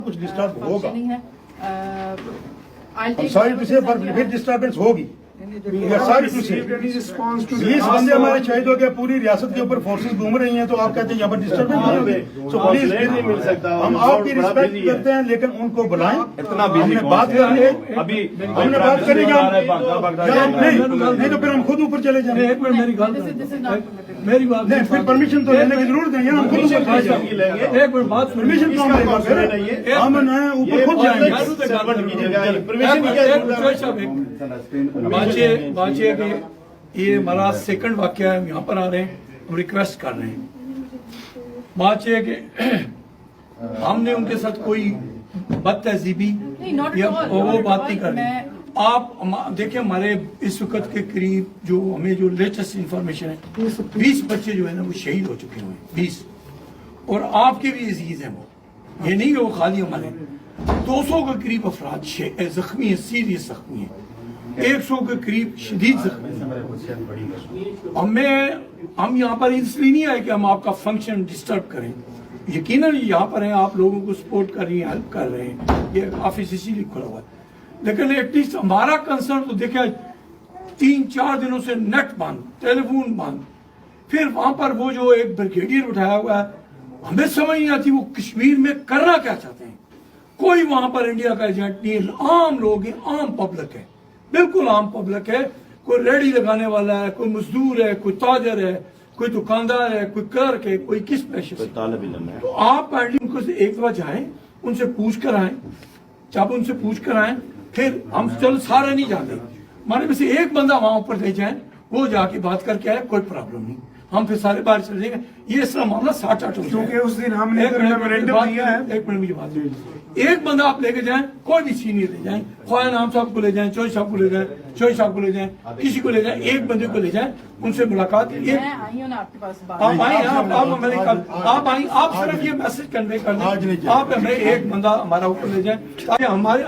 कुछ डिस्टर्ब होगा। I'll sorry to से फिर डिस्टर्बेंस होगी। सॉरी टू से 20 बंदे हमारे शहीद हो गए, पूरी रियासत के ऊपर फोर्सेस घूम रही हैं, तो आप कहते हैं यहाँ पर डिस्टर्बेंस नहीं होगी। सो प्लीज नहीं मिल सकता, हम आपकी रिस्पेक्ट करते हैं, लेकिन उनको बुलाएं। इतना हमने बात करनी है, अभी हमने बात करेंगे नहीं तो फिर हम खुद ऊपर चले जाएंगे। एक मिनट मेरी बात नहीं, फिर परमिशन तो लेने की जरूरत नहीं है, हम खुद ऊपर चले जाएंगे। एक मिनट बात परमिशन तो हम ऊपर खुद जाएंगे। बाचे के ये हमारा सेकंड वाक्य है, हम यहाँ पर आ रहे हैं, हम रिक्वेस्ट कर रहे हैं। बाचे के हमने उनके साथ कोई बदतहजीबी या वो बात नहीं करनी। आप देखिए हमारे इस वक्त के करीब जो हमें जो लेटेस्ट इंफॉर्मेशन है 20 बच्चे जो है ना वो शहीद हो चुके हैं, 20, और आपके भी अजीज हैं वो, ये नहीं वो खाली हमारे 200 के करीब अफराद जख्मी है, सीरियस जख्मी है, 100 के करीब शदीद जख्मी है। हम यहाँ पर इसलिए नहीं आए कि हम आपका फंक्शन डिस्टर्ब करें, यकीनन यहाँ पर हैं, आप लोगों को सपोर्ट कर रही हैं, हेल्प कर रहे हैं, ये ऑफिस इसीलिए खुला हुआ है, लेकिन एटलीस्ट हमारा कंसर्न तो देखा 3-4 दिनों से नेट बंद, टेलीफोन बंद, फिर वहां पर वो जो एक ब्रिगेडियर उठाया हुआ है, हमें समझ नहीं आती वो कश्मीर में करना क्या चाहते हैं। कोई वहां पर इंडिया का एजेंट नहीं है, आम लोग हैं, आम पब्लिक है, बिल्कुल आम पब्लिक है, कोई रेडी लगाने वाला है, कोई मजदूर है, कोई ताजर है, कोई दुकानदार है, कोई क्लर्क है, कोई किस पेशे से। तो आप उनको एक दफा जाएं, उनसे पूछ कर आए, जब उनसे पूछ कर आए फिर हम चलो सारे नहीं जाते, हमारे में से एक बंदा वहां ऊपर ले जाए, वो जाके बात करके आए, कोई प्रॉब्लम नहीं, हम फिर सारे बाहर चले जाएंगे। ये इसका मामला 60-8 हो क्योंकि उस दिन हमने मेमोरेंडम दिया है। एक मिनट मुझे बात, एक बंदा आप लेके जाएं, कोई भी सीनियर ले जाएं, ख्वाजा नाम साहब को ले जाएं, चौधरी साहब को ले जाएं, चौधरी साहब को ले जाएं, किसी को ले जाएं, एक बंदे को ले जाएं, उनसे मुलाकात। मैं आई हूं ना आपके पास बात। आप आई, आप आई, आप सिर्फ ये मैसेज कन्वे कर दें, आप हमें एक बंदा हमारा ऊपर ले जाए, ताकि हमें